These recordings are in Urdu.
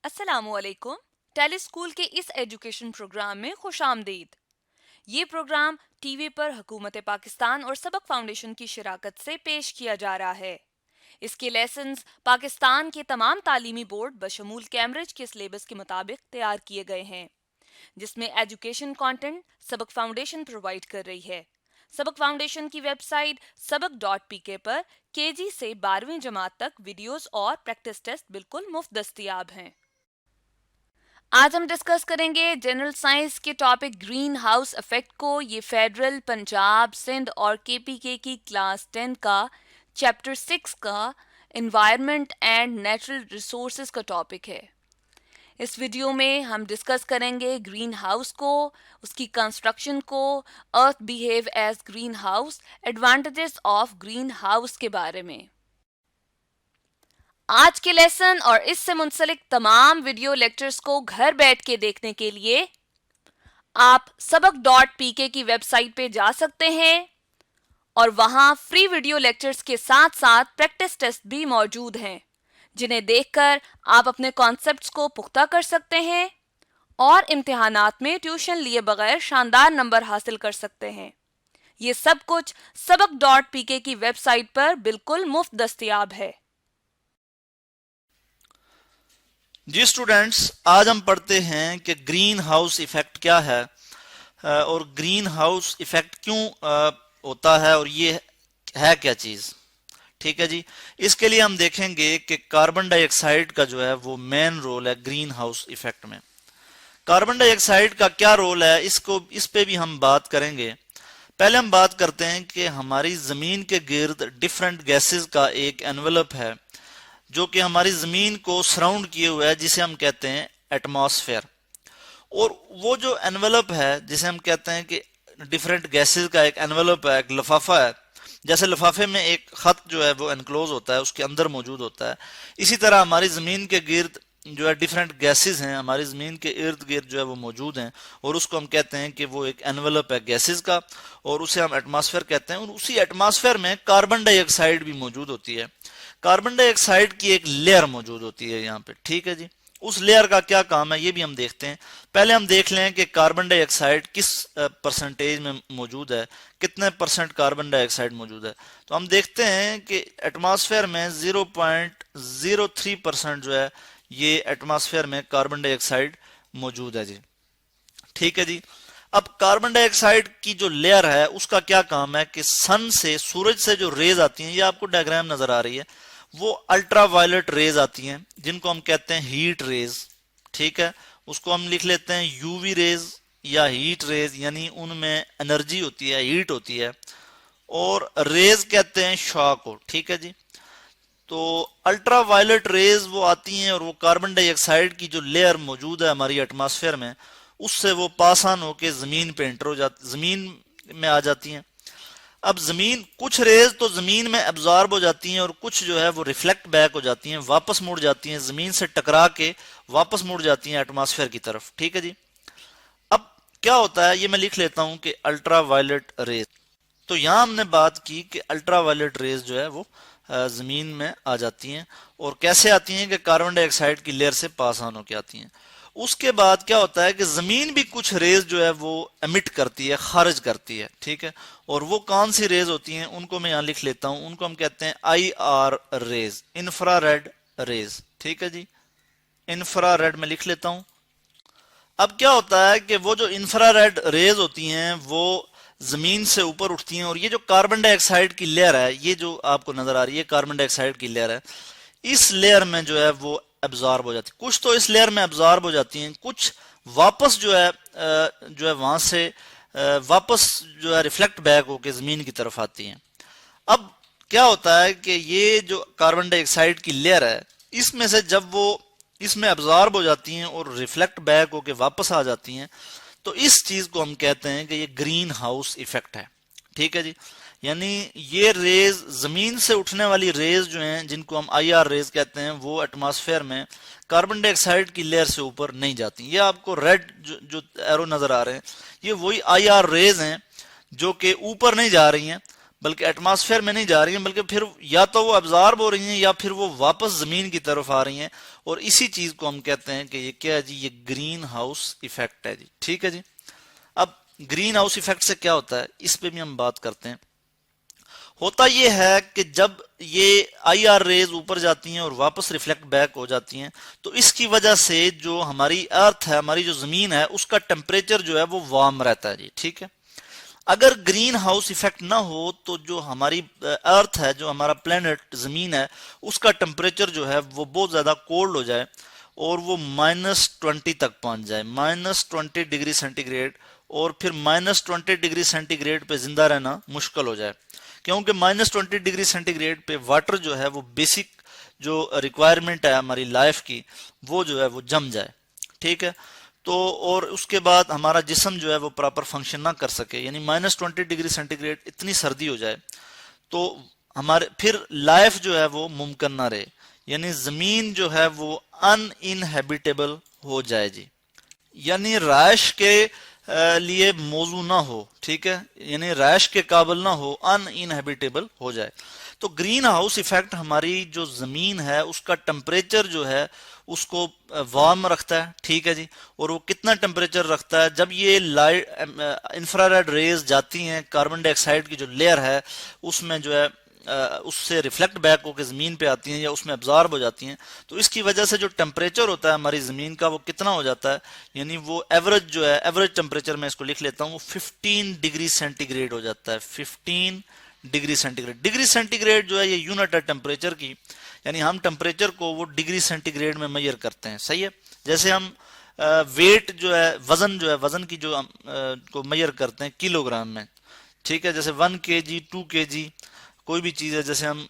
السلام علیکم. ٹیلی اسکول کے اس ایجوکیشن پروگرام میں خوش آمدید. یہ پروگرام ٹی وی پر حکومت پاکستان اور سبق فاؤنڈیشن کی شراکت سے پیش کیا جا رہا ہے. اس کے لیسنز پاکستان کے تمام تعلیمی بورڈ بشمول کیمبرج کے سلیبس کے مطابق تیار کیے گئے ہیں، جس میں ایجوکیشن کانٹینٹ سبق فاؤنڈیشن پرووائڈ کر رہی ہے. سبق فاؤنڈیشن کی ویب سائٹ sabak.pk پر KG سے 12ویں جماعت تک ویڈیوز اور پریکٹس ٹیسٹ بالکل مفت دستیاب ہیں. آج ہم ڈسکس کریں گے جنرل سائنس کے ٹاپک گرین ہاؤس ایفیکٹ کو. یہ فیڈرل، پنجاب، سندھ اور KPK کی کلاس 10 کا چیپٹر 6 کا انوائرمنٹ اینڈ نیچرل ریسورسز کا ٹاپک ہے. اس ویڈیو میں ہم ڈسکس کریں گے گرین ہاؤس کو، اس کی کنسٹرکشن کو، earth behave as greenhouse, advantages of greenhouse کے بارے میں. آج کے لیسن اور اس سے منسلک تمام ویڈیو لیکچرز کو گھر بیٹھ کے دیکھنے کے لیے آپ sabak.pk کی ویب سائٹ پہ جا سکتے ہیں اور وہاں فری ویڈیو لیکچرز کے ساتھ ساتھ پریکٹس ٹیسٹ بھی موجود ہیں، جنہیں دیکھ کر آپ اپنے کانسیپٹس کو پختہ کر سکتے ہیں اور امتحانات میں ٹیوشن لیے بغیر شاندار نمبر حاصل کر سکتے ہیں. یہ سب کچھ sabak.pk کی ویب سائٹ پر بالکل مفت دستیاب ہے. جی اسٹوڈینٹس، آج ہم پڑھتے ہیں کہ گرین ہاؤس ایفیکٹ کیا ہے اور گرین ہاؤس ایفیکٹ کیوں ہوتا ہے اور یہ ہے کیا چیز. ٹھیک ہے جی. اس کے لیے ہم دیکھیں گے کہ کاربن ڈائی آکسائڈ کا جو ہے وہ مین رول ہے گرین ہاؤس ایفیکٹ میں. کاربن ڈائی آکسائڈ کا کیا رول ہے اس پہ بھی ہم بات کریں گے. پہلے ہم بات کرتے ہیں کہ ہماری زمین کے گرد ڈفرینٹ گیسز کا ایک انویلپ ہے جو کہ ہماری زمین کو سراؤنڈ کیے ہوئے ہے، جسے ہم کہتے ہیں ایٹماسفیئر. اور وہ جو انویلپ ہے جسے ہم کہتے ہیں کہ ڈفرینٹ گیسز کا ایک انویلپ ہے، ایک لفافہ ہے. جیسے لفافے میں ایک خط جو ہے وہ انکلوز ہوتا ہے، اس کے اندر موجود ہوتا ہے، اسی طرح ہماری زمین کے گرد جو ہے ڈفرینٹ گیسز ہیں، ہماری زمین کے ارد گرد جو ہے وہ موجود ہیں، اور اس کو ہم کہتے ہیں کہ وہ ایک انویلپ ہے گیسز کا، اور اسے ہم ایٹماسفیئر کہتے ہیں. اور اسی ایٹماسفیئر میں کاربن ڈائی آکسائڈ بھی موجود ہوتی ہے. کاربن ڈائی آکسائڈ کی ایک لیئر موجود ہوتی ہے یہاں پہ. ٹھیک ہے جی. اس لیئر کا کیا کام ہے یہ بھی ہم دیکھتے ہیں. پہلے ہم دیکھ لیں کہ کاربن ڈائی آکسائڈ کس پرسنٹیج میں موجود ہے، کتنے پرسنٹ کاربن ڈائی آکسائڈ موجود ہے. تو ہم دیکھتے ہیں کہ ایٹماسفیئر میں 0.03% جو ہے یہ ایٹماسفیئر میں کاربن ڈائی آکسائڈ موجود ہے جی. ٹھیک ہے جی. اب کاربن ڈائی آکسائڈ کی جو لیئر ہے اس کا کیا کام ہے کہ سن سے، سورج سے جو ریز آتی ہیں، یہ آپ کو ڈائیگرام نظر آ رہی ہے، وہ الٹرا وائلٹ ریز آتی ہیں جن کو ہم کہتے ہیں ہیٹ ریز. ٹھیک ہے. اس کو ہم لکھ لیتے ہیں یو وی ریز یا ہیٹ ریز، یعنی ان میں انرجی ہوتی ہے، ہیٹ ہوتی ہے. اور ریز کہتے ہیں شاک کو. ٹھیک ہے جی. تو الٹرا وائلٹ ریز وہ آتی ہیں اور وہ کاربن ڈائی آکسائڈ کی جو لیئر موجود ہے ہماری ایٹماسفیئر میں، اس سے وہ پاس آن ہو کے زمین پہ انٹر ہو جاتی، زمین میں آ جاتی ہیں. اب زمین، کچھ ریز تو زمین میں ابزارب ہو جاتی ہیں اور کچھ جو ہے وہ ریفلیکٹ بیک ہو جاتی ہیں، واپس مڑ جاتی ہیں، زمین سے ٹکرا کے واپس مڑ جاتی ہیں ایٹماسفیئر کی طرف. ٹھیک ہے جی. اب کیا ہوتا ہے یہ میں لکھ لیتا ہوں کہ الٹرا وائلٹ ریز. تو یہاں ہم نے بات کی کہ الٹرا وائلٹ ریز جو ہے وہ زمین میں آ جاتی ہیں، اور کیسے آتی ہیں کہ کاربن ڈائی آکسائڈ کی لیئر سے پاس آن ہو کے آتی ہیں. اس کے بعد کیا ہوتا ہے کہ زمین بھی کچھ ریز جو ہے وہ ایمٹ کرتی ہے، خارج کرتی ہے. ٹھیک ہے. اور وہ کون سی ریز ہوتی ہیں ان کو میں یہاں لکھ لیتا ہوں. ان کو ہم کہتے ہیں IR rays, infrared rays. ٹھیک ہے جی. انفرا ریڈ میں لکھ لیتا ہوں. اب کیا ہوتا ہے کہ وہ جو انفرا ریڈ ریز ہوتی ہیں وہ زمین سے اوپر اٹھتی ہیں، اور یہ جو کاربن ڈائی آکسائڈ کی لیئر ہے، یہ جو آپ کو نظر آ رہی ہے کاربن ڈائی آکسائڈ کی لیئر ہے، اس لیئر میں جو ہے وہ ابزارب ہو جاتی ہے. کچھ تو اس لیئر میں ابزارب ہو جاتی ہیں، کچھ واپس جو ہے وہاں سے واپس جو ہے ریفلیکٹ بیک ہو کے زمین کی طرف آتی ہیں. اب کیا ہوتا ہے کہ یہ جو کاربن ڈائی آکسائڈ کی لیئر ہے، اس میں سے جب وہ اس میں ابزارب ہو جاتی ہیں اور ریفلیکٹ بیک ہو کے واپس آ جاتی ہیں، تو اس چیز کو ہم کہتے ہیں کہ یہ گرین ہاؤس ایفیکٹ ہے. ٹھیک ہے جی. یعنی یہ ریز، زمین سے اٹھنے والی ریز جو ہیں جن کو ہم IR ریز کہتے ہیں، وہ ایٹماسفیئر میں کاربن ڈائی آکسائڈ کی لیئر سے اوپر نہیں جاتی. یہ آپ کو ریڈ جو ایرو نظر آ رہے ہیں، یہ وہی IR ریز ہیں جو کہ اوپر نہیں جا رہی ہیں بلکہ ایٹماسفیئر میں نہیں جا رہی ہیں، بلکہ پھر یا تو وہ ابزارب ہو رہی ہیں یا پھر وہ واپس زمین کی طرف آ رہی ہیں، اور اسی چیز کو ہم کہتے ہیں کہ یہ کیا ہے جی، یہ گرین ہاؤس ایفیکٹ ہے جی. ٹھیک ہے جی. اب گرین ہاؤس ایفیکٹ سے کیا ہوتا ہے اس پہ بھی ہم بات کرتے ہیں. ہوتا یہ ہے کہ جب یہ آئی آر ریز اوپر جاتی ہیں اور واپس ریفلیکٹ بیک ہو جاتی ہیں، تو اس کی وجہ سے جو ہماری ارتھ ہے، ہماری جو زمین ہے، اس کا ٹمپریچر جو ہے وہ وارم رہتا ہے جی. ٹھیک ہے. اگر گرین ہاؤس ایفیکٹ نہ ہو تو جو ہماری ارتھ ہے، جو ہمارا پلینٹ زمین ہے، اس کا ٹمپریچر جو ہے وہ بہت زیادہ کولڈ ہو جائے اور وہ -20 تک پہنچ جائے، -20 ڈگری سینٹی گریڈ، اور پھر -20 ڈگری سینٹی گریڈ پہ زندہ رہنا مشکل ہو جائے، کیونکہ -20 ڈگری سینٹی گریڈ پہ واٹر جو ہے وہ بیسک جو ریکوائرمنٹ ہے ہماری لائف کی، وہ جو ہے وہ جم جائے. ٹھیک ہے. تو اور اس کے بعد ہمارا جسم جو ہے وہ پراپر فنکشن نہ کر سکے، یعنی -20 ڈگری سینٹی گریڈ اتنی سردی ہو جائے تو ہمارے پھر لائف جو ہے وہ ممکن نہ رہے، یعنی زمین جو ہے وہ ان انہیبیٹیبل ہو جائے جی، یعنی رہائش کے لیے موزوں نہ ہو. ٹھیک ہے. یعنی رہائش کے قابل نہ ہو، ان انہیبیٹیبل ہو جائے. تو گرین ہاؤس ایفیکٹ ہماری جو زمین ہے اس کا ٹمپریچر جو ہے اس کو وارم رکھتا ہے. ٹھیک ہے جی. اور وہ کتنا ٹمپریچر رکھتا ہے؟ جب یہ لائٹ انفراریڈ ریز جاتی ہیں کاربن ڈائی آکسائڈ کی جو لیئر ہے اس میں جو ہے اس سے ریفلیکٹ بیک ہو کے زمین پہ آتی ہیں یا اس میں ابزارب ہو جاتی ہیں، تو اس کی وجہ سے جو ٹمپریچر ہوتا ہے ہماری زمین کا وہ کتنا ہو جاتا ہے، یعنی وہ ایوریج جو ہے، ایوریج ٹمپریچر میں اس کو لکھ لیتا ہوں، وہ 15 ڈگری سینٹی گریڈ ہو جاتا ہے. 15 degree centigrade. Degree centigrade جو ہے یہ یونٹ ہے ٹمپریچر کی، یعنی ہم ٹمپریچر کو وہ ڈگری سینٹی گریڈ میں میئر کرتے ہیں. صحیح ہے. جیسے ہم ویٹ جو ہے، وزن جو ہے، وزن کی جو کو میئر کرتے ہیں کلو گرام میں. ٹھیک ہے. جیسے 1 kg 2 kg کوئی بھی چیز ہے، جیسے ہم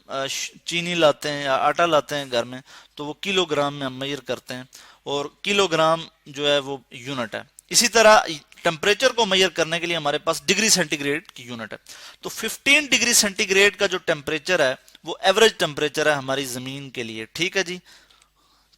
چینی لاتے ہیں یا آٹا لاتے ہیں گھر میں تو وہ کلو گرام میں ہم میئر کرتے ہیں، اور کلو گرام جو ہے وہ یونٹ ہے. اسی طرح ٹمپریچر کو میئر کرنے کے لیے ہمارے پاس ڈگری سینٹی گریڈ کی یونٹ ہے. تو 15 ڈگری سینٹی گریڈ کا جو ٹمپریچر ہے وہ ایوریج ٹمپریچر ہے ہماری زمین کے لیے. ٹھیک ہے جی.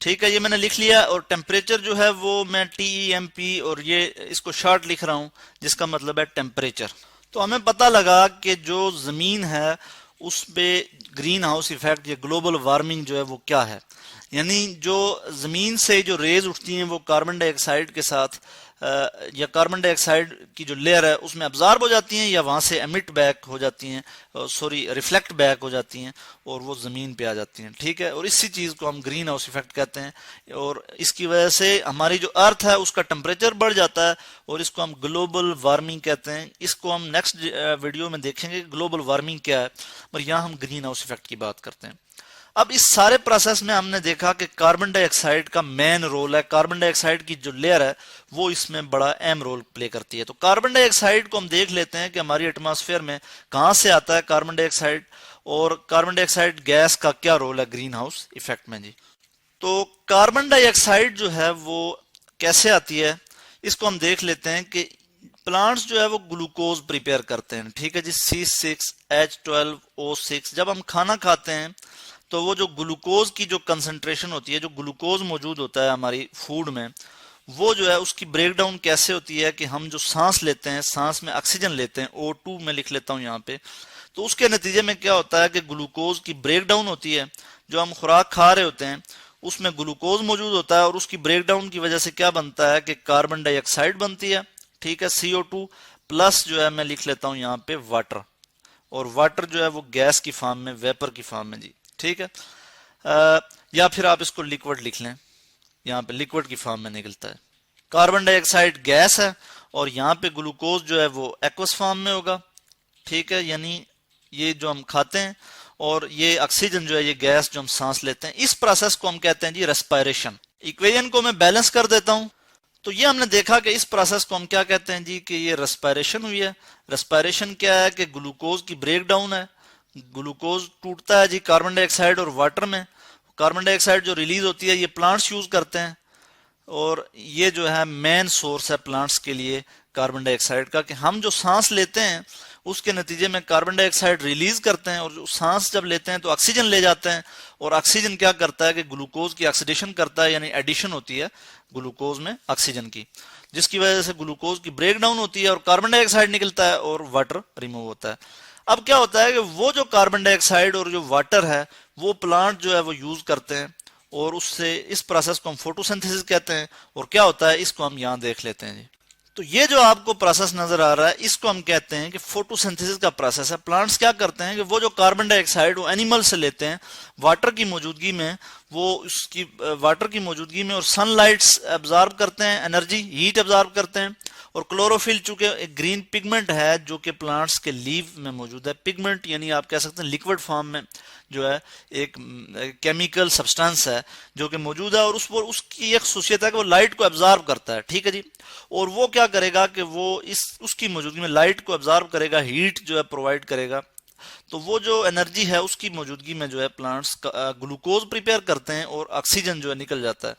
ٹھیک ہے. یہ میں نے لکھ لیا، اور ٹمپریچر جو ہے وہ میں TEMP اور یہ اس کو شارٹ لکھ رہا ہوں جس کا مطلب ہے ٹمپریچر. تو ہمیں پتہ لگا کہ جو زمین ہے اس پہ گرین ہاؤس ایفیکٹ یا گلوبل وارمنگ جو ہے وہ کیا ہے. یعنی جو زمین سے جو ریز اٹھتی ہیں وہ کاربن ڈائی آکسائڈ کے ساتھ یا کاربن ڈائی آکسائڈ کی جو لیئر ہے اس میں ابزارب ہو جاتی ہیں یا وہاں سے ایمٹ بیک ہو جاتی ہیں، ریفلیکٹ بیک ہو جاتی ہیں اور وہ زمین پہ آ جاتی ہیں. ٹھیک ہے. اور اسی چیز کو ہم گرین ہاؤس ایفیکٹ کہتے ہیں، اور اس کی وجہ سے ہماری جو ارتھ ہے اس کا ٹمپریچر بڑھ جاتا ہے اور اس کو ہم گلوبل وارمنگ کہتے ہیں. اس کو ہم نیکسٹ ویڈیو میں دیکھیں گے گلوبل وارمنگ کیا ہے، اور یہاں ہم گرین ہاؤس ایفیکٹ کی بات کرتے ہیں. اب اس سارے پروسیس میں ہم نے دیکھا کہ کاربن ڈائی آکسائڈ کا مین رول ہے، کاربن ڈائی آکسائڈ کی جو لیئر ہے وہ اس میں بڑا اہم رول پلے کرتی ہے. تو کاربن ڈائی آکسائڈ کو ہم دیکھ لیتے ہیں کہ ہماری ایٹماسفیئر میں کہاں سے آتا ہے کاربن ڈائی آکسائڈ، اور کاربن ڈائی آکسائڈ گیس کا کیا رول ہے گرین ہاؤس ایفیکٹ میں جی. تو کاربن ڈائی آکسائڈ جو ہے وہ کیسے آتی ہے اس کو ہم دیکھ لیتے ہیں کہ پلانٹس جو ہے وہ گلوکوز پریپیئر کرتے ہیں. ٹھیک ہے جی. C6H12O6 جب ہم کھانا کھاتے ہیں تو وہ جو گلوکوز کی جو کنسنٹریشن ہوتی ہے، جو گلوکوز موجود ہوتا ہے ہماری فوڈ میں، وہ جو ہے اس کی بریک ڈاؤن کیسے ہوتی ہے کہ ہم جو سانس لیتے ہیں، سانس میں آکسیجن لیتے ہیں، O2 میں لکھ لیتا ہوں یہاں پہ، تو اس کے نتیجے میں کیا ہوتا ہے کہ گلوکوز کی بریک ڈاؤن ہوتی ہے. جو ہم خوراک کھا رہے ہوتے ہیں اس میں گلوکوز موجود ہوتا ہے، اور اس کی بریک ڈاؤن کی وجہ سے کیا بنتا ہے کہ کاربن ڈائی آکسائڈ بنتی ہے. ٹھیک ہے. CO2 پلس جو ہے میں لکھ لیتا ہوں یہاں پہ واٹر، اور واٹر جو ہے وہ گیس کی فارم میں، ویپر کی فارم میں جی. ٹھیک ہے. یا پھر آپ اس کو لیکوڈ لکھ لیں، یہاں پہ لیکوڈ کی فارم میں نکلتا ہے. کاربن ڈائی آکسائڈ گیس ہے اور یہاں پہ گلوکوز جو ہے وہ ایکوس فارم میں ہوگا. ٹھیک ہے. یعنی یہ جو ہم کھاتے ہیں اور یہ آکسیجن جو ہے یہ گیس جو ہم سانس لیتے ہیں، اس پروسیس کو ہم کہتے ہیں جی ریسپائریشن. ایکویژن کو میں بیلنس کر دیتا ہوں. تو یہ ہم نے دیکھا کہ اس پروسیس کو ہم کیا کہتے ہیں جی کہ یہ ریسپائریشن ہوئی ہے. ریسپائریشن کیا ہے کہ گلوکوز کی بریک ڈاؤن ہے، گلوکوز ٹوٹتا ہے جی کاربن ڈائی آکسائڈ اور واٹر میں. کاربن ڈائی آکسائڈ جو ریلیز ہوتی ہے یہ پلانٹس یوز کرتے ہیں، اور یہ جو ہے مین سورس ہے پلانٹس کے لیے کاربن ڈائی آکسائڈ کا، کہ ہم جو سانس لیتے ہیں اس کے نتیجے میں کاربن ڈائی آکسائڈ ریلیز کرتے ہیں، اور جو سانس جب لیتے ہیں تو آکسیجن لے جاتے ہیں، اور آکسیجن کیا کرتا ہے کہ گلوکوز کی آکسیڈیشن کرتا ہے، یعنی ایڈیشن ہوتی ہے گلوکوز میں آکسیجن کی، جس کی وجہ سے گلوکوز کی بریک ڈاؤن ہوتی ہے اور کاربن ڈائی آکسائڈ نکلتا ہے اور واٹر ریموو ہوتا ہے. اب کیا ہوتا ہے کہ وہ جو کاربن ڈائی آکسائڈ اور جو واٹر ہے وہ پلانٹ جو ہے وہ یوز کرتے ہیں، اور اس سے اس پروسیس کو ہم فوٹوسنتھسس کہتے ہیں، اور کیا ہوتا ہے اس کو ہم یہاں دیکھ لیتے ہیں جی۔ تو یہ جو آپ کو پروسیس نظر آ رہا ہے اس کو ہم کہتے ہیں کہ فوٹوسنتھسس کا پروسیس ہے۔ پلانٹس کیا کرتے ہیں کہ وہ جو کاربن ڈائی آکسائڈ وہ اینیمل سے لیتے ہیں واٹر کی موجودگی میں، وہ اس کی واٹر کی موجودگی میں، اور سن لائٹس ایبزارب کرتے ہیں، انرجی ہیٹ ایبزارب کرتے ہیں، اور کلوروفل چونکہ ایک گرین پگمنٹ ہے جو کہ پلانٹس کے لیو میں موجود ہے، پگمنٹ یعنی آپ کہہ سکتے ہیں لیکوڈ فارم میں جو ہے ایک کیمیکل سبسٹانس ہے جو کہ موجود ہے، اور اس کی ایک خصوصیت ہے کہ وہ لائٹ کو ایبزارب کرتا ہے، ٹھیک ہے جی۔ اور وہ کیا کرے گا کہ وہ اس کی موجودگی میں لائٹ کو ایبزارب کرے گا، ہیٹ جو ہے پرووائڈ کرے گا، تو وہ جو انرجی ہے اس کی موجودگی میں جو ہے پلانٹس گلوکوز پریپیئر کرتے ہیں اور آکسیجن جو ہے نکل جاتا ہے۔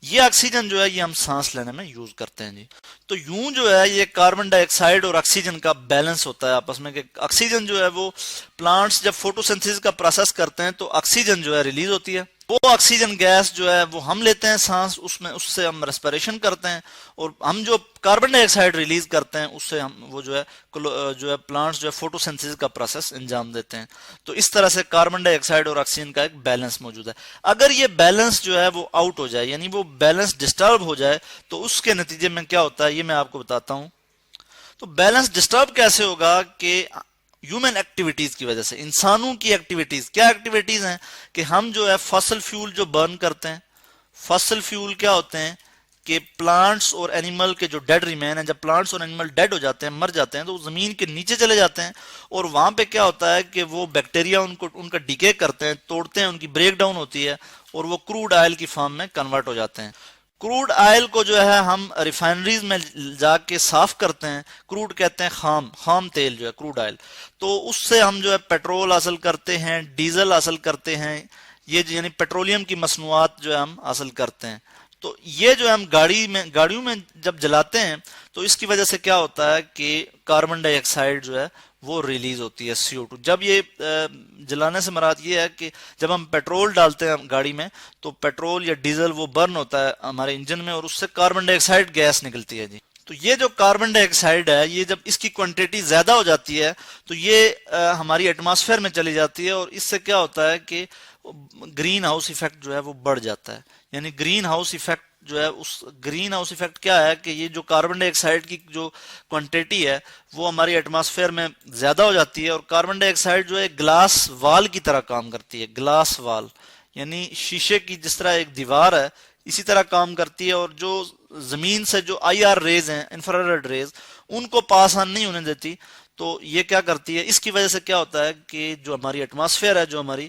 یہ آکسیجن جو ہے یہ ہم سانس لینے میں یوز کرتے ہیں جی۔ تو یوں جو ہے یہ کاربن ڈائی آکسائڈ اور آکسیجن کا بیلنس ہوتا ہے آپس میں، کہ آکسیجن جو ہے وہ پلانٹس جب فوٹوسنتھسس کا پروسیس کرتے ہیں تو آکسیجن جو ہے ریلیز ہوتی ہے، وہ آکسیجن گیس جو ہے وہ ہم لیتے ہیں سانس، اس سے ہم ریسپریشن کرتے ہیں، اور ہم جو کاربن ڈائی آکسائڈ ریلیز کرتے ہیں اس سے ہم وہ جو ہے پلانٹس جو ہے فوٹوسنتھسس کا پروسیس انجام دیتے ہیں۔ تو اس طرح سے کاربن ڈائی آکسائڈ اور آکسیجن کا ایک بیلنس موجود ہے۔ اگر یہ بیلنس جو ہے وہ آؤٹ ہو جائے، یعنی وہ بیلنس ڈسٹرب ہو جائے، تو اس کے نتیجے میں کیا ہوتا ہے یہ میں آپ کو بتاتا ہوں۔ تو بیلنس ڈسٹرب کیسے ہوگا کہ ہیومن ایکٹیویٹیز کی وجہ سے، انسانوں کی ایکٹیویٹیز، کیا ایکٹیویٹیز ہیں کہ ہم جو ہے فاسل فیول جو برن کرتے ہیں، فاسل فیول کیا ہوتے ہیں کہ پلانٹس اور اینیمل کے جو ڈیڈ ریمین ہیں، جب پلانٹس اور اینیمل ڈیڈ ہو جاتے ہیں، مر جاتے ہیں، تو وہ زمین کے نیچے چلے جاتے ہیں، اور وہاں پہ کیا ہوتا ہے کہ وہ بیکٹیریا ان کا ڈیکے کرتے ہیں، توڑتے ہیں، ان کی بریک ڈاؤن ہوتی ہے، اور وہ کروڈ آئل کی فارم میں کنورٹ ہو جاتے ہیں۔ کروڈ آئل کو جو ہے ہم ریفائنریز میں جا کے صاف کرتے ہیں، کروڈ کہتے ہیں خام تیل جو ہے کروڈ آئل، تو اس سے ہم جو ہے پیٹرول حاصل کرتے ہیں، ڈیزل حاصل کرتے ہیں، یہ یعنی پیٹرولیم کی مصنوعات جو ہے ہم حاصل کرتے ہیں۔ تو یہ جو ہم گاڑیوں میں جب جلاتے ہیں تو اس کی وجہ سے کیا ہوتا ہے کہ کاربن ڈائی آکسائڈ جو ہے وہ ریلیز ہوتی ہے CO2۔ جب یہ جلانے سے مراد یہ ہے کہ جب ہم پیٹرول ڈالتے ہیں گاڑی میں تو پیٹرول یا ڈیزل وہ برن ہوتا ہے ہمارے انجن میں، اور اس سے کاربن ڈائی آکسائڈ گیس نکلتی ہے جی۔ تو یہ جو کاربن ڈائی آکسائڈ ہے یہ جب اس کی کوانٹٹی زیادہ ہو جاتی ہے تو یہ ہماری ایٹماسفیئر میں چلی جاتی ہے، اور اس سے کیا ہوتا ہے کہ گرین ہاؤس ایفیکٹ جو ہے وہ بڑھ جاتا ہے۔ یعنی گرین ہاؤس ایفیکٹ جو ہے، اس گرین ہاؤس ایفیکٹ کیا ہے کہ یہ جو کاربن ڈائی آکسائڈ کی جو کوانٹٹی ہے وہ ہماری ایٹماسفیئر میں زیادہ ہو جاتی ہے، اور کاربن ڈائی آکسائڈ جو ہے گلاس وال کی طرح کام کرتی ہے، گلاس وال یعنی شیشے کی جس طرح ایک دیوار ہے اسی طرح کام کرتی ہے، اور جو زمین سے جو IR ریز ہیں، انفرارڈ ریز، ان کو پاس آن نہیں ہونے دیتی۔ تو یہ کیا کرتی ہے، اس کی وجہ سے کیا ہوتا ہے کہ جو ہماری ایٹماسفیئر ہے، جو ہماری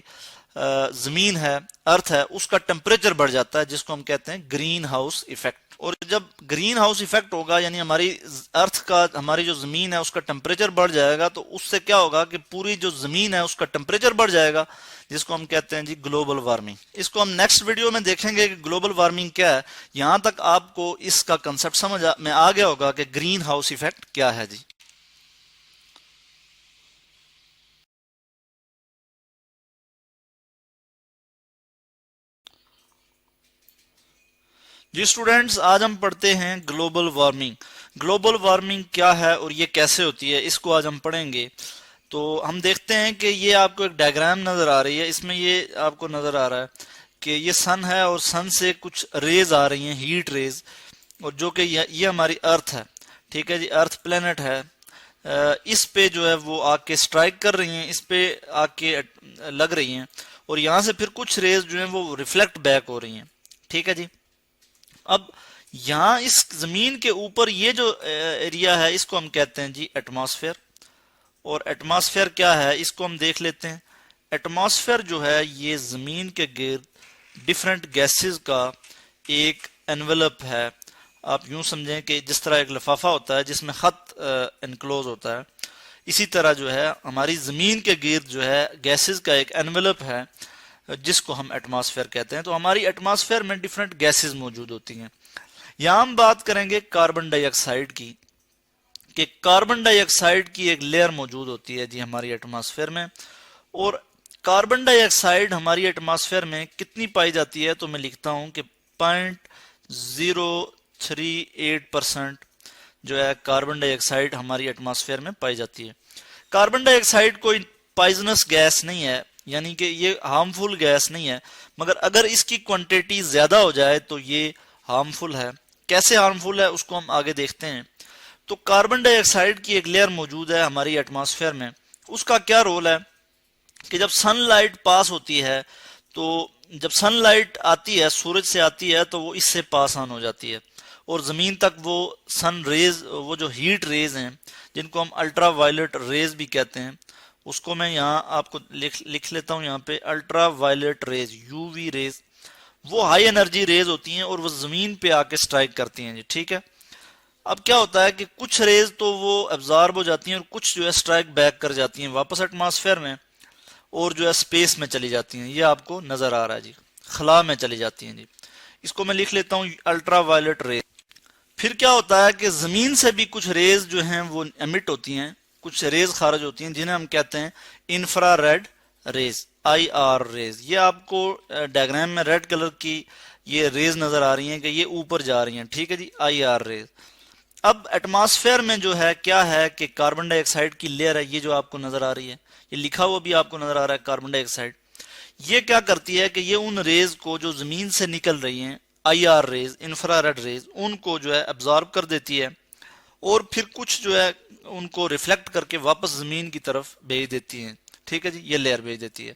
زمین ہے، ارتھ ہے، اس کا ٹمپریچر بڑھ جاتا ہے، جس کو ہم کہتے ہیں گرین ہاؤس ایفیکٹ۔ اور جب گرین ہاؤس ایفیکٹ ہوگا یعنی ہماری ارتھ کا، ہماری جو زمین ہے اس کا ٹمپریچر بڑھ جائے گا، تو اس سے کیا ہوگا کہ پوری جو زمین ہے اس کا ٹمپریچر بڑھ جائے گا، جس کو ہم کہتے ہیں جی گلوبل وارمنگ۔ اس کو ہم نیکسٹ ویڈیو میں دیکھیں گے کہ گلوبل وارمنگ کیا ہے۔ یہاں تک آپ کو اس کا کنسپٹ سمجھ میں آ گیا ہوگا کہ گرین ہاؤس ایفیکٹ کیا ہے جی۔ جی سٹوڈنٹس، آج ہم پڑھتے ہیں گلوبل وارمنگ۔ گلوبل وارمنگ کیا ہے اور یہ کیسے ہوتی ہے، اس کو آج ہم پڑھیں گے۔ تو ہم دیکھتے ہیں کہ یہ آپ کو ایک ڈائیگرام نظر آ رہی ہے، اس میں یہ آپ کو نظر آ رہا ہے کہ یہ سن ہے، اور سن سے کچھ ریز آ رہی ہیں، ہیٹ ریز، اور جو کہ یہ ہماری ارتھ ہے، ٹھیک ہے جی، ارتھ پلینٹ ہے۔ اس پہ جو ہے وہ آ کے سٹرائک کر رہی ہیں، اس پہ آ کے لگ رہی ہیں، اور یہاں سے پھر کچھ ریز جو ہیں وہ ریفلیکٹ بیک ہو رہی ہیں، ٹھیک ہے جی۔ اب یہاں اس زمین کے اوپر یہ جو ایریا ہے اس کو ہم کہتے ہیں جی ایٹماسفیئر۔ اور ایٹماسفیئر کیا ہے اس کو ہم دیکھ لیتے ہیں۔ ایٹماسفیئر جو ہے یہ زمین کے گرد ڈفرینٹ گیسز کا ایک انویلپ ہے۔ آپ یوں سمجھیں کہ جس طرح ایک لفافہ ہوتا ہے جس میں خط انکلوز ہوتا ہے، اسی طرح جو ہے ہماری زمین کے گرد جو ہے گیسز کا ایک انویلپ ہے جس کو ہم ایٹماسفیئر کہتے ہیں۔ تو ہماری ایٹماسفیئر میں ڈفرینٹ گیسز موجود ہوتی ہیں۔ یہاں ہم بات کریں گے کاربن ڈائی آکسائڈ کی، کہ کاربن ڈائی آکسائڈ کی ایک لیئر موجود ہوتی ہے جی ہماری ایٹماسفیئر میں، اور کاربن ڈائی آکسائڈ ہماری ایٹماسفیئر میں کتنی پائی جاتی ہے، تو میں لکھتا ہوں کہ 0.038% جو ہے کاربن ڈائی آکسائڈ ہماری ایٹماسفیئر میں پائی جاتی ہے۔ کاربن ڈائی آکسائڈ کوئی پائزنس گیس نہیں ہے، یعنی کہ یہ ہارمفل گیس نہیں ہے، مگر اگر اس کی کوانٹیٹی زیادہ ہو جائے تو یہ ہارمفل ہے۔ کیسے ہارمفل ہے اس کو ہم آگے دیکھتے ہیں۔ تو کاربن ڈائی آکسائڈ کی ایک لیئر موجود ہے ہماری ایٹماسفیئر میں، اس کا کیا رول ہے کہ جب سن لائٹ پاس ہوتی ہے تو جب سن لائٹ آتی ہے، سورج سے آتی ہے، تو وہ اس سے پاس آن ہو جاتی ہے اور زمین تک وہ سن ریز، وہ جو ہیٹ ریز ہیں جن کو ہم الٹرا وائلٹ ریز بھی کہتے ہیں، اس کو میں یہاں آپ کو لکھ لیتا ہوں یہاں پہ، ultraviolet rays, U V rays, وہ ہائی انرجی ریز ہوتی ہیں اور وہ زمین پہ آ کے سٹرائک کرتی ہیں جی، ٹھیک ہے۔ اب کیا ہوتا ہے کہ کچھ ریز تو وہ ابزارب ہو جاتی ہیں اور کچھ جو ہے سٹرائک بیک کر جاتی ہیں واپس ایٹماسفیئر میں اور جو ہے سپیس میں چلی جاتی ہیں، یہ آپ کو نظر آ رہا ہے جی، خلا میں چلی جاتی ہیں جی۔ اس کو میں لکھ لیتا ہوں الٹرا وائلٹ ریز۔ پھر کیا ہوتا ہے کہ زمین سے بھی کچھ ریز جو ہیں وہ ایمٹ ہوتی ہیں، کچھ ریز خارج ہوتی ہیں جنہیں ہم کہتے ہیں infrared rays, I R rays. یہ آپ کو ڈائیگرام میں ریڈ کلر کی یہ ریز نظر آ رہی ہیں کہ یہ اوپر جا رہی ہیں، ٹھیک ہے جی، آئی آر ریز۔ اب ایٹماسفیئر میں جو ہے کیا ہے کہ کاربن ڈائی آکسائڈ کی لیئر ہے، یہ جو آپ کو نظر آ رہی ہے، یہ لکھا ہوا بھی آپ کو نظر آ رہا ہے کاربن ڈائی آکسائڈ۔ یہ کیا کرتی ہے کہ یہ ان ریز کو جو زمین سے نکل رہی ہیں، I R rays, infrared rays, ان کو جو ہے ابزارب کر دیتی ہے اور پھر کچھ جو ہے ان کو ریفلیکٹ کر کے واپس زمین کی طرف بھیج دیتی ہیں، ٹھیک ہے جی، یہ لیئر بھیج دیتی ہے،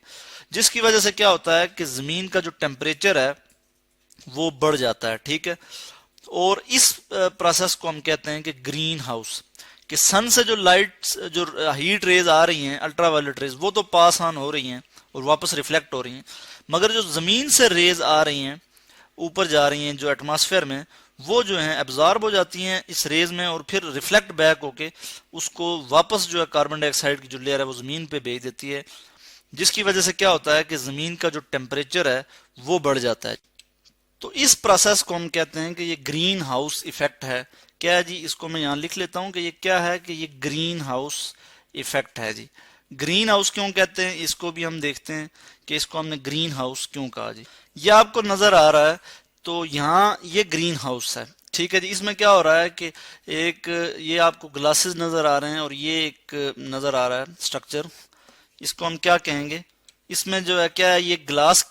جس کی وجہ سے کیا ہوتا ہے کہ زمین کا جو ٹیمپریچر ہے وہ بڑھ جاتا ہے، ٹھیک ہے۔ اور اس پروسیس کو ہم کہتے ہیں کہ گرین ہاؤس، کہ سن سے جو لائٹ، جو ہیٹ ریز آ رہی ہیں، الٹرا وائلٹ ریز، وہ تو پاس آن ہو رہی ہیں اور واپس ریفلیکٹ ہو رہی ہیں، مگر جو زمین سے ریز آ رہی ہیں اوپر جا رہی ہیں جو ایٹماسفیئر میں، وہ جو ہیں ابزارب ہو جاتی ہیں اس ریز میں اور پھر ریفلیکٹ بیک ہو کے اس کو واپس جو ہے کاربن ڈائی آکسائڈ کی جو لیئر ہے وہ زمین پہ بھیج دیتی ہے، جس کی وجہ سے کیا ہوتا ہے کہ زمین کا جو ٹیمپریچر ہے وہ بڑھ جاتا ہے۔ تو اس پروسیس کو ہم کہتے ہیں کہ یہ گرین ہاؤس ایفیکٹ ہے۔ کیا ہے جی، اس کو میں یہاں لکھ لیتا ہوں کہ یہ کیا ہے کہ یہ گرین ہاؤس ایفیکٹ ہے جی۔ گرین ہاؤس کیوں کہتے ہیں اس کو بھی ہم دیکھتے ہیں کہ اس کو ہم نے گرین ہاؤس کیوں کہا جی۔ یہ آپ کو نظر آ رہا ہے، تو یہاں یہ گرین ہاؤس ہے، ٹھیک ہے جی۔ اس میں کیا ہو رہا ہے کہ ایک یہ آپ کو گلاسز نظر آ رہے ہیں اور یہ ایک نظر آ رہا ہے سٹرکچر، اس کو ہم کیا کہیں گے، اس میں جو ہے کیا ہے، یہ گلاس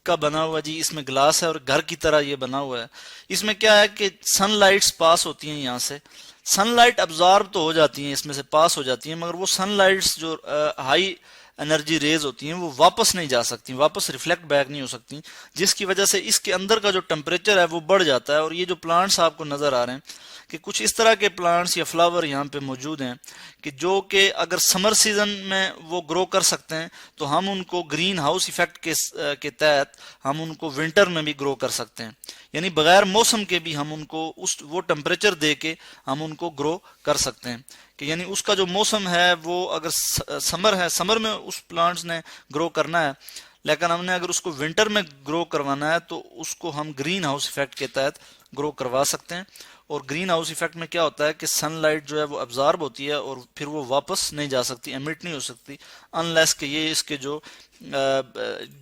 کا بنا ہوا جی، اس میں گلاس ہے اور گھر کی طرح یہ بنا ہوا ہے۔ اس میں کیا ہے کہ سن لائٹس پاس ہوتی ہیں یہاں سے، سن لائٹ ابزارب تو ہو جاتی ہیں، اس میں سے پاس ہو جاتی ہیں، مگر وہ سن لائٹس جو ہائی انرجی ریز ہوتی ہیں وہ واپس نہیں جا سکتی، واپس ریفلیکٹ بیک نہیں ہو سکتی، جس کی وجہ سے اس کے اندر کا جو ٹمپریچر ہے وہ بڑھ جاتا ہے۔ اور یہ جو پلانٹس آپ کو نظر آ رہے ہیں کہ کچھ اس طرح کے پلانٹس یا فلاور یہاں پہ موجود ہیں کہ جو کہ اگر سمر سیزن میں وہ گرو کر سکتے ہیں تو ہم ان کو گرین ہاؤس ایفیکٹ کے تحت ہم ان کو ونٹر میں بھی گرو کر سکتے ہیں، یعنی بغیر موسم کے بھی ہم ان کو وہ ٹمپریچر دے کے ہم ان کو گرو کر سکتے ہیں، کہ یعنی اس کا جو موسم ہے وہ اگر سمر ہے، سمر میں اس پلانٹس نے گرو کرنا ہے، لیکن ہم نے اگر اس کو ونٹر میں گرو کروانا ہے تو اس کو ہم گرین ہاؤس ایفیکٹ کے تحت گرو کروا سکتے ہیں۔ اور گرین ہاؤس ایفیکٹ میں کیا ہوتا ہے کہ سن لائٹ جو ہے وہ ابزارب ہوتی ہے اور پھر وہ واپس نہیں جا سکتی، ایمٹ نہیں ہو سکتی، انلیس کہ یہ اس کے جو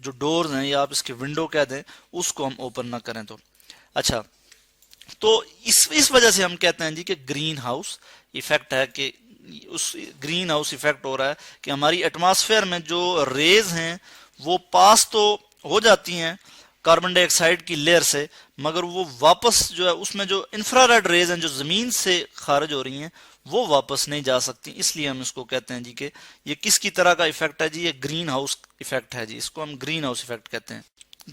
ڈورز ہیں یا آپ اس کے ونڈو کہہ دیں اس کو ہم اوپن نہ کریں تو۔ اچھا، تو اس وجہ سے ہم کہتے ہیں جی کہ گرین ہاؤس ایفیکٹ ہے، کہ اس گرین ہاؤس ایفیکٹ ہو رہا ہے کہ ہماری ایٹماسفیئر میں جو ریز ہیں وہ پاس تو ہو جاتی ہیں کاربن ڈائی آکسائڈ کی لیئر سے، مگر وہ واپس جو ہے اس میں جو انفرا ریڈ ریز ہیں جو زمین سے خارج ہو رہی ہیں وہ واپس نہیں جا سکتی، اس لیے ہم اس کو کہتے ہیں جی کہ یہ کس کی طرح کا ایفیکٹ ہے جی، یہ گرین ہاؤس ایفیکٹ ہے جی، اس کو ہم گرین ہاؤس ایفیکٹ کہتے ہیں۔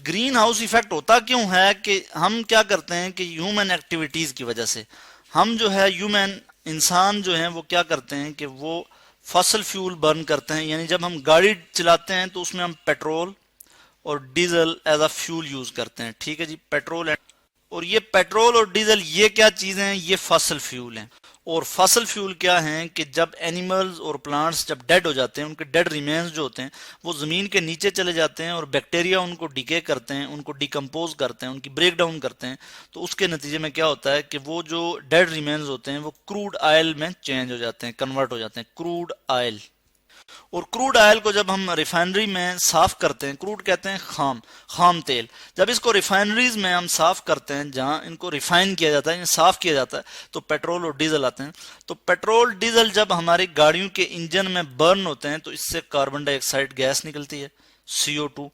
گرین ہاؤس ایفیکٹ ہوتا کیوں ہے کہ ہم کیا کرتے ہیں کہ ہیومن ایکٹیویٹیز کی وجہ سے ہم جو ہے انسان جو ہیں وہ کیا کرتے ہیں کہ وہ فاسل فیول برن کرتے ہیں، یعنی جب ہم گاڑی چلاتے ہیں تو اس میں ہم پیٹرول اور diesel as a fuel use کرتے ہیں، ٹھیک ہے جی، پیٹرول اور یہ پیٹرول اور ڈیزل یہ کیا چیزیں ہیں، یہ فاسل فیول ہیں۔ اور فاسل فیول کیا ہیں کہ جب اینیملز اور پلانٹس جب ڈیڈ ہو جاتے ہیں، ان کے ڈیڈ ریمینز جو ہوتے ہیں وہ زمین کے نیچے چلے جاتے ہیں اور بیکٹیریا ان کو ڈیکے کرتے ہیں، ان کو ڈیکمپوز کرتے ہیں، ان کی بریک ڈاؤن کرتے ہیں، تو اس کے نتیجے میں کیا ہوتا ہے کہ وہ جو ڈیڈ ریمینز ہوتے ہیں وہ کروڈ آئل میں چینج ہو جاتے ہیں، کنورٹ ہو جاتے ہیں، کروڈ آئل۔ اور کروڈ آئل کو جب ہم ریفائنری میں صاف کرتے ہیں، کروڈ کہتے ہیں خام تیل، جب اس کو ریفائنریز میں ہم صاف کرتے ہیں، جہاں ان کو ریفائن کیا جاتا ہے، یعنی صاف کیا جاتا ہے، تو پیٹرول اور ڈیزل آتے ہیں. تو پیٹرول ڈیزل جب ہماری گاڑیوں کے انجن میں برن ہوتے ہیں تو اس سے کاربن ڈائی آکسائڈ گیس نکلتی ہے، CO2.